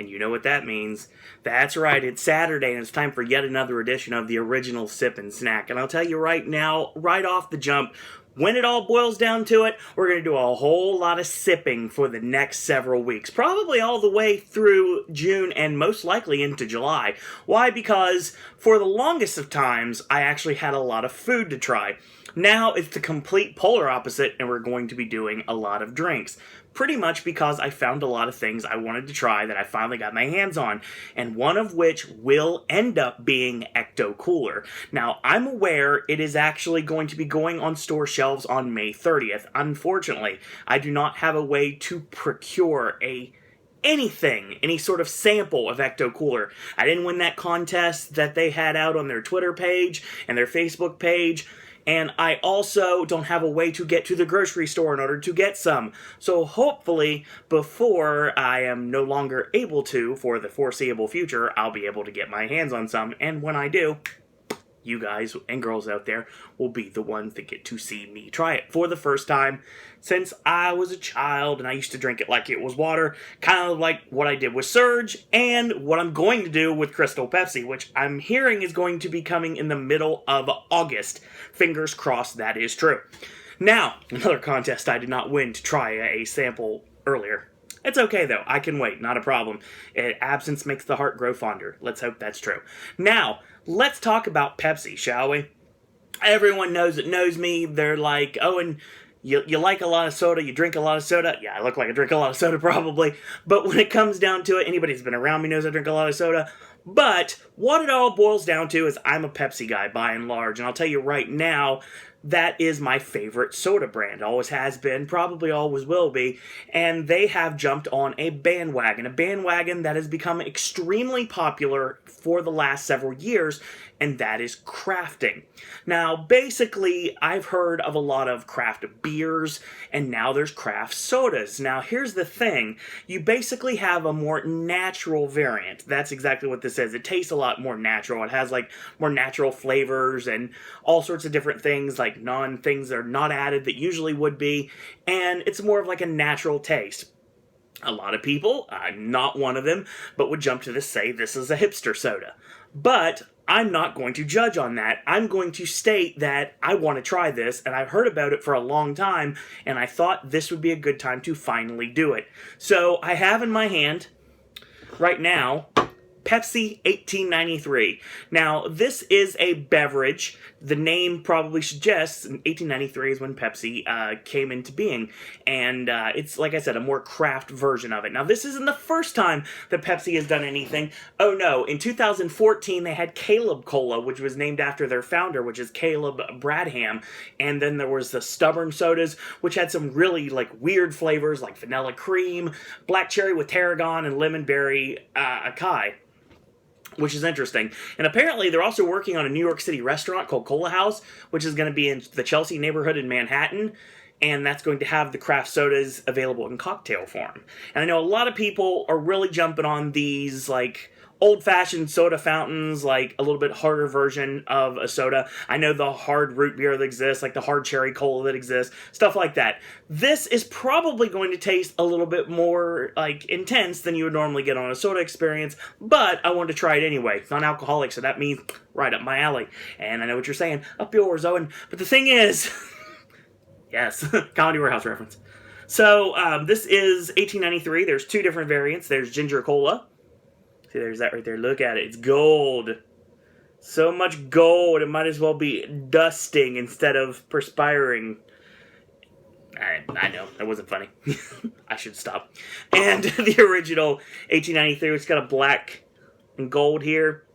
And you know what that means. That's right, it's Saturday and it's time for yet another edition of the original Sip and Snack. And I'll tell you right now, right off the jump, when it all boils down to it, we're going to do a whole lot of sipping for the next several weeks. Probably all the way through June and most likely into July. Why? Because for the longest of times, I actually had a lot of food to try. Now it's the complete polar opposite, and we're going to be doing a lot of drinks. Pretty much because I found a lot of things I wanted to try that I finally got my hands on, and one of which will end up being Ecto Cooler. Now, I'm aware it is actually going to be going on store shelves on May 30th. Unfortunately, I do not have a way to procure any sort of sample of Ecto Cooler. I didn't win that contest that they had out on their Twitter page and their Facebook page. And I also don't have a way to get to the grocery store in order to get some. So hopefully, before I am no longer able to, for the foreseeable future, I'll be able to get my hands on some. And when I do, you guys and girls out there will be the ones that get to see me try it for the first time since I was a child, and I used to drink it like it was water, kind of like what I did with Surge, and what I'm going to do with Crystal Pepsi, which I'm hearing is going to be coming in the middle of August. Fingers crossed that is true. Now, another contest I did not win to try a sample earlier. It's okay, though. I can wait. Not a problem. Absence makes the heart grow fonder. Let's hope that's true. Now, let's talk about Pepsi, shall we? Everyone knows me. They're like, oh, and you like a lot of soda, you drink a lot of soda. Yeah, I look like I drink a lot of soda, probably. But when it comes down to it, anybody who's been around me knows I drink a lot of soda. But what it all boils down to is I'm a Pepsi guy, by and large. And I'll tell you right now, that is my favorite soda brand. Always has been, probably always will be. And they have jumped on a bandwagon that has become extremely popular for the last several years, and that is crafting. Now, basically, I've heard of a lot of craft beers, and now there's craft sodas. Now, here's the thing. You basically have a more natural variant. That's exactly what this is. It tastes a lot more natural. It has, like, more natural flavors and all sorts of different things, like things that are not added that usually would be, and it's more of like a natural taste. A lot of people, I'm not one of them, but would jump to this, say this is a hipster soda. But I'm not going to judge on that. I'm going to state that I want to try this, and I've heard about it for a long time, and I thought this would be a good time to finally do it. So I have in my hand, right now, Pepsi 1893. Now, this is a beverage. The name probably suggests 1893 is when Pepsi came into being. And it's, like I said, a more craft version of it. Now, this isn't the first time that Pepsi has done anything. Oh, no. In 2014, they had Caleb Cola, which was named after their founder, which is Caleb Bradham. And then there was the Stubborn sodas, which had some really, like, weird flavors, like vanilla cream, black cherry with tarragon, and lemon berry acai, which is interesting. And apparently they're also working on a New York City restaurant called Cola House, which is going to be in the Chelsea neighborhood in Manhattan, and that's going to have the craft sodas available in cocktail form. And I know a lot of people are really jumping on these, like, old-fashioned soda fountains, like a little bit harder version of a soda. I know the hard root beer that exists, like the hard cherry cola that exists, stuff like that. This is probably going to taste a little bit more, like, intense than you would normally get on a soda experience, but I wanted to try it anyway. It's non-alcoholic, so that means right up my alley. And I know what you're saying, up yours, Owen. But the thing is, yes, Comedy Warehouse reference. So, this is 1893. There's two different variants. There's ginger cola. See, there's that right there. Look at it. It's gold. So much gold, it might as well be dusting instead of perspiring. I know, that wasn't funny. I should stop. And the original 1893, it's got a black and gold here.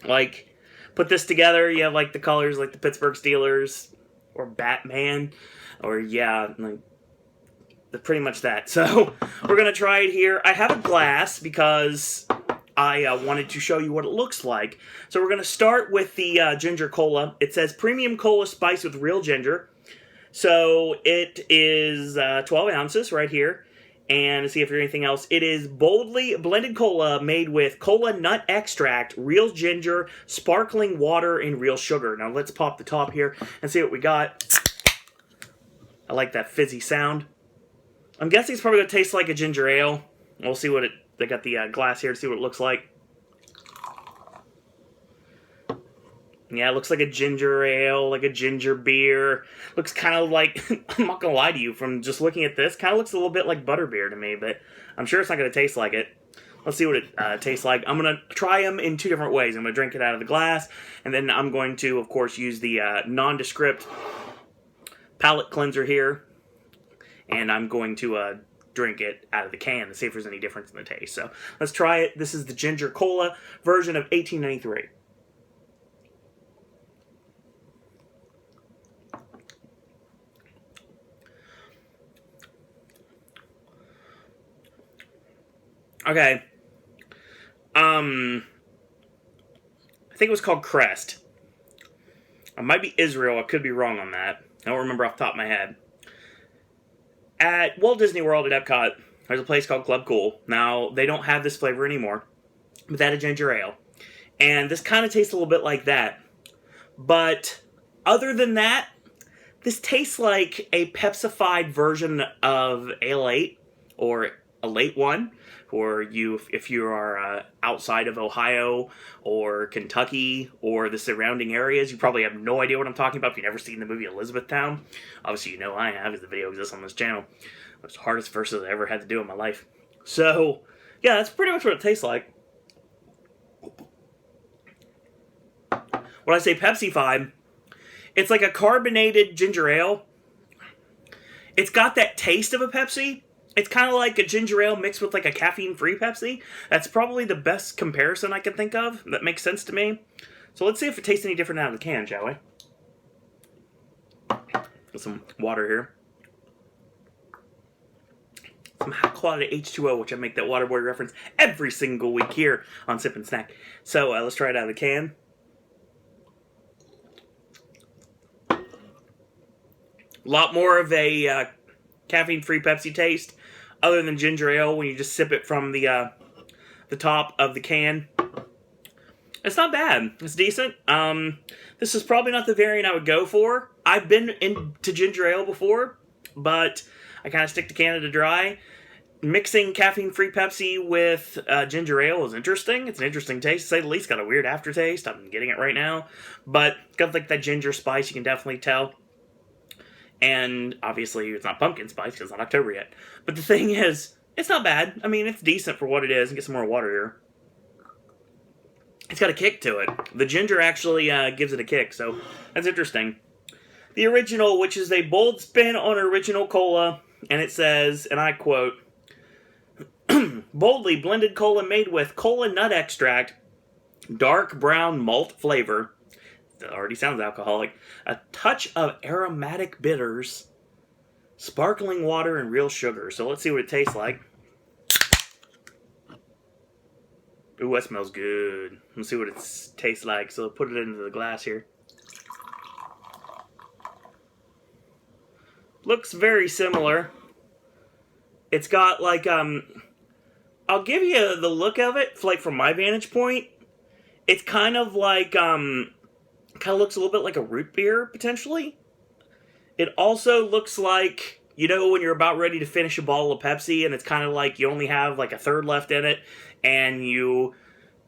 Like, put this together, you have, like, the colors like the Pittsburgh Steelers or Batman. Or, yeah, like, pretty much that. So, we're going to try it here. I have a glass because I wanted to show you what it looks like. So we're going to start with the ginger cola. It says premium cola spiced with real ginger. So it is 12 ounces right here. And to see if there's anything else, it is boldly blended cola made with cola nut extract, real ginger, sparkling water, and real sugar. Now let's pop the top here and see what we got. I like that fizzy sound. I'm guessing it's probably going to taste like a ginger ale. We'll see what They got the glass here to see what it looks like. Yeah, it looks like a ginger ale, like a ginger beer. Looks kind of like, I'm not going to lie to you, from just looking at this, kind of looks a little bit like butterbeer to me, but I'm sure it's not going to taste like it. Let's see what it tastes like. I'm going to try them in two different ways. I'm going to drink it out of the glass, and then I'm going to, of course, use the nondescript palate cleanser here, and I'm going to drink it out of the can to see if there's any difference in the taste. So let's try it. This is the ginger cola version of 1893. Okay. I think it was called Crest. It might be Israel. I could be wrong on that. I don't remember off the top of my head. At Walt Disney World at Epcot, there's a place called Club Cool. Now, they don't have this flavor anymore, but that is ginger ale. And this kind of tastes a little bit like that. But other than that, this tastes like a Pepsi-fied version of Ale 8 or a late one. For you, if you are outside of Ohio or Kentucky or the surrounding areas, you probably have no idea what I'm talking about if you've never seen the movie Elizabethtown. Obviously, you know I have, because the video exists on this channel. It's the hardest verses I ever had to do in my life. So, yeah, that's pretty much what it tastes like. When I say Pepsi-fied, it's like a carbonated ginger ale. It's got that taste of a Pepsi. It's kind of like a ginger ale mixed with like a caffeine-free Pepsi. That's probably the best comparison I can think of. That makes sense to me. So let's see if it tastes any different out of the can, shall we? Get some water here. Some high-quality H2O, which I make that Waterboy reference every single week here on Sip and Snack. So let's try it out of the can. A lot more of a caffeine-free Pepsi taste, other than ginger ale when you just sip it from the top of the can. It's not bad. It's decent. This is probably not the variant I would go for. I've been into ginger ale before, but I kind of stick to Canada Dry. Mixing caffeine-free Pepsi with ginger ale is interesting. It's an interesting taste, to say the least. Got a weird aftertaste. I'm getting it right now. But got like that ginger spice, you can definitely tell. And obviously, it's not pumpkin spice because it's not October yet. But the thing is, it's not bad. I mean, it's decent for what it is. And get some more water here. It's got a kick to it. The ginger actually gives it a kick, so that's interesting. The original, which is a bold spin on original cola, and it says, and I quote, boldly blended cola made with cola nut extract, dark brown malt flavor. It already sounds alcoholic. A touch of aromatic bitters, sparkling water, and real sugar. So let's see what it tastes like. Ooh, that smells good. Let's see what it tastes like. So I'll put it into the glass here. Looks very similar. It's got like, I'll give you the look of it, like from my vantage point. It's kind of like, kind of looks a little bit like a root beer, potentially. It also looks like, you know, when you're about ready to finish a bottle of Pepsi, and it's kind of like you only have like a third left in it, and you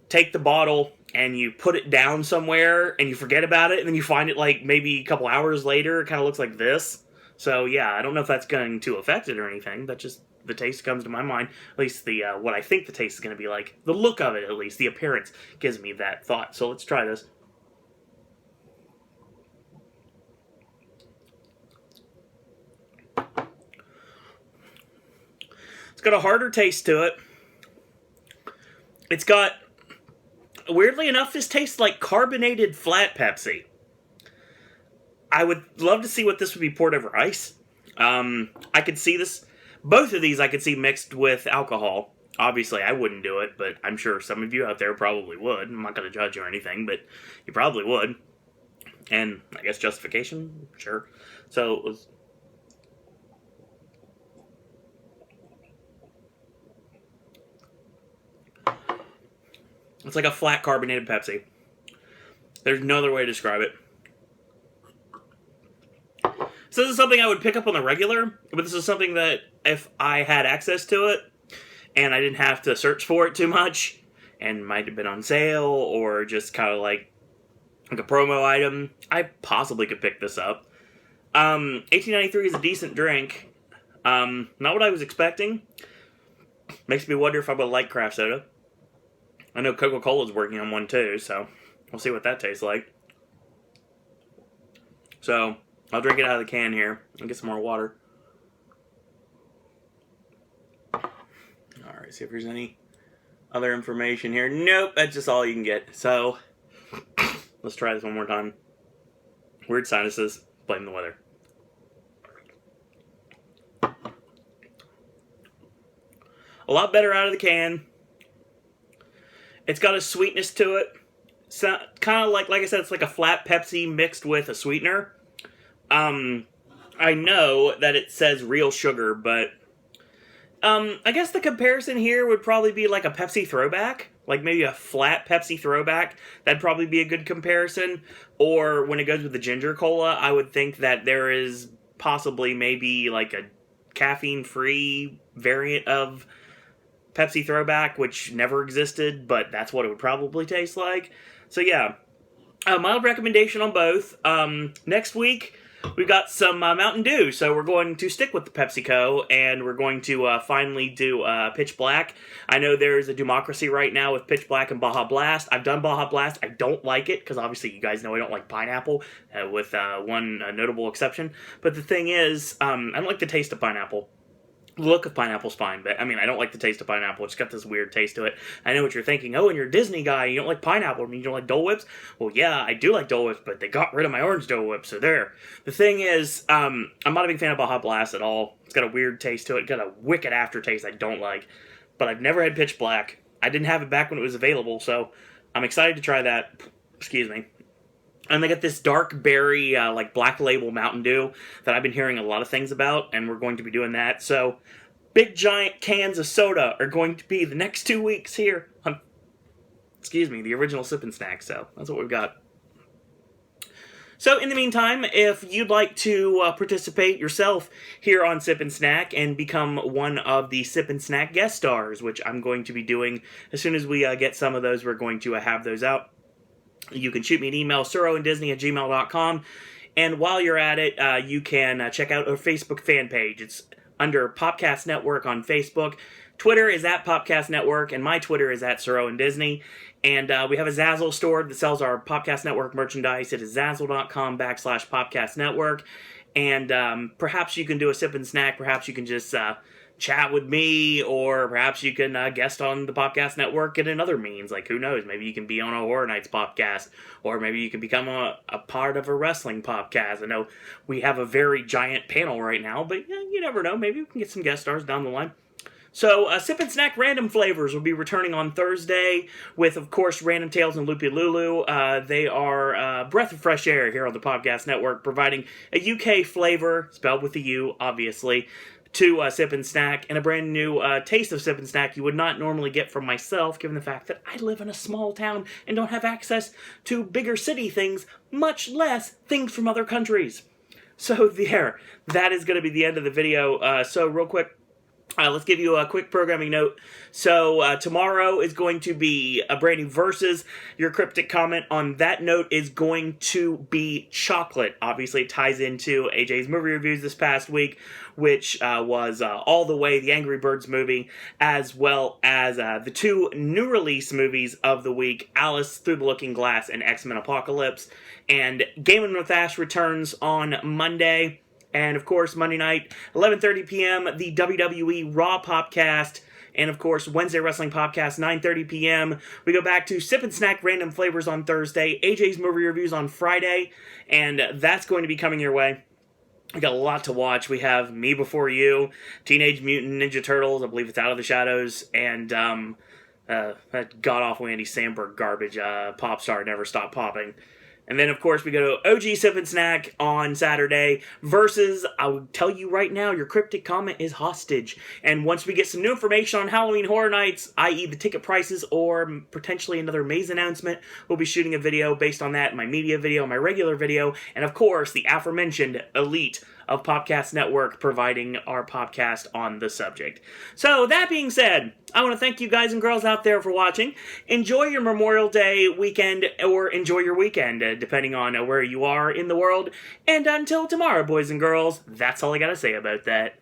take the bottle and you put it down somewhere, and you forget about it, and then you find it like maybe a couple hours later. It kind of looks like this. So yeah, I don't know if that's going to affect it or anything, but just the taste comes to my mind. At least the what I think the taste is going to be like. The look of it, at least, the appearance gives me that thought. So let's try this. It's got a harder taste to it. It's got, weirdly enough, this tastes like carbonated flat Pepsi. I would love to see what this would be poured over ice. I could see this, both of these I could see mixed with alcohol. Obviously, I wouldn't do it, but I'm sure some of you out there probably would. I'm not going to judge you or anything, but you probably would. And I guess justification, sure. So let's... It's like a flat carbonated Pepsi. There's no other way to describe it. So this is something I would pick up on the regular, but this is something that if I had access to it, and I didn't have to search for it too much, and might have been on sale, or just kind of like a promo item, I possibly could pick this up. 1893 is a decent drink. Not what I was expecting. Makes me wonder if I would like craft soda. I know Coca-Cola's working on one too, so we'll see what that tastes like. So, I'll drink it out of the can here and get some more water. Alright, see if there's any other information here. Nope, that's just all you can get. So, let's try this one more time. Weird sinuses, blame the weather. A lot better out of the can. It's got a sweetness to it. So, kind of like I said, it's like a flat Pepsi mixed with a sweetener. I know that it says real sugar, but I guess the comparison here would probably be like a Pepsi throwback. Like maybe a flat Pepsi throwback. That'd probably be a good comparison. Or when it goes with the ginger cola, I would think that there is possibly maybe like a caffeine-free variant of Pepsi throwback, which never existed, but that's what it would probably taste like. So yeah, a mild recommendation on both. Next week, we've got some Mountain Dew, so we're going to stick with the PepsiCo, and we're going to finally do Pitch Black. I know there's a democracy right now with Pitch Black and Baja Blast. I've done Baja Blast. I don't like it, because obviously you guys know I don't like pineapple, with one notable exception. But the thing is, I don't like the taste of pineapple. The look of pineapple's fine, but I mean, I don't like the taste of pineapple. It's got this weird taste to it. I know what you're thinking. Oh, and you're a Disney guy, you don't like pineapple. I mean, you don't like Dole Whips? Well, yeah, I do like Dole Whips, but they got rid of my orange Dole Whip, so there. The thing is, I'm not a big fan of Baja Blast at all. It's got a weird taste to it. It's got a wicked aftertaste I don't like. But I've never had Pitch Black. I didn't have it back when it was available, so I'm excited to try that. Excuse me. And they got this dark berry, like black label Mountain Dew that I've been hearing a lot of things about, and we're going to be doing that. So, big giant cans of soda are going to be the next 2 weeks here on, the original Sip and Snack. So, that's what we've got. So, in the meantime, if you'd like to participate yourself here on Sip and Snack and become one of the Sip and Snack guest stars, which I'm going to be doing as soon as we get some of those, we're going to have those out. You can shoot me an email, suroanddisney@gmail.com. And while you're at it, you can check out our Facebook fan page. It's under Popcast Network on Facebook. Twitter is at Popcast Network, and my Twitter is at suroanddisney. And we have a Zazzle store that sells our Popcast Network merchandise. It is zazzle.com/Popcast Network. And perhaps you can do a Sip and Snack. Perhaps you can just chat with me, or perhaps you can guest on the Popcast Network in another means. Like, who knows? Maybe you can be on a Horror Nights podcast, or maybe you can become a part of a wrestling podcast. I know we have a very giant panel right now, but you never know. Maybe we can get some guest stars down the line. So, Sip and Snack Random Flavors will be returning on Thursday with, of course, Random Tales and Loopy Lulu. They are a breath of fresh air here on the Popcast Network, providing a UK flavor, spelled with a U, obviously, to Sip and Snack, and a brand new taste of Sip and Snack you would not normally get from myself, given the fact that I live in a small town and don't have access to bigger city things, much less things from other countries. So there, that is going to be the end of the video. So real quick, let's give you a quick programming note. So tomorrow is going to be a brand new Versus. Your cryptic comment on that note is going to be chocolate. Obviously, it ties into AJ's movie reviews this past week, which was All the Way, the Angry Birds movie, as well as the two new release movies of the week, Alice Through the Looking Glass and X-Men Apocalypse. And Gaming with Ash returns on Monday. And, of course, Monday night, 11:30 p.m., the WWE Raw Popcast. And, of course, Wednesday Wrestling Podcast, 9:30 p.m. We go back to Sip and Snack Random Flavors on Thursday, AJ's movie reviews on Friday, and that's going to be coming your way. We got a lot to watch. We have Me Before You, Teenage Mutant Ninja Turtles, I believe it's Out of the Shadows, and that god-awful Andy Samberg garbage, Pop Star Never Stop Popping. And then, of course, we go to OG Sip and Snack on Saturday versus, I will tell you right now, your cryptic comment is hostage. And once we get some new information on Halloween Horror Nights, i.e. the ticket prices or potentially another maze announcement, we'll be shooting a video based on that, my media video, my regular video, and, of course, the aforementioned Elite of Podcast Network providing our podcast on the subject. So, that being said, I want to thank you guys and girls out there for watching. Enjoy your Memorial Day weekend, or enjoy your weekend, depending on where you are in the world. And until tomorrow, boys and girls, that's all I gotta say about that.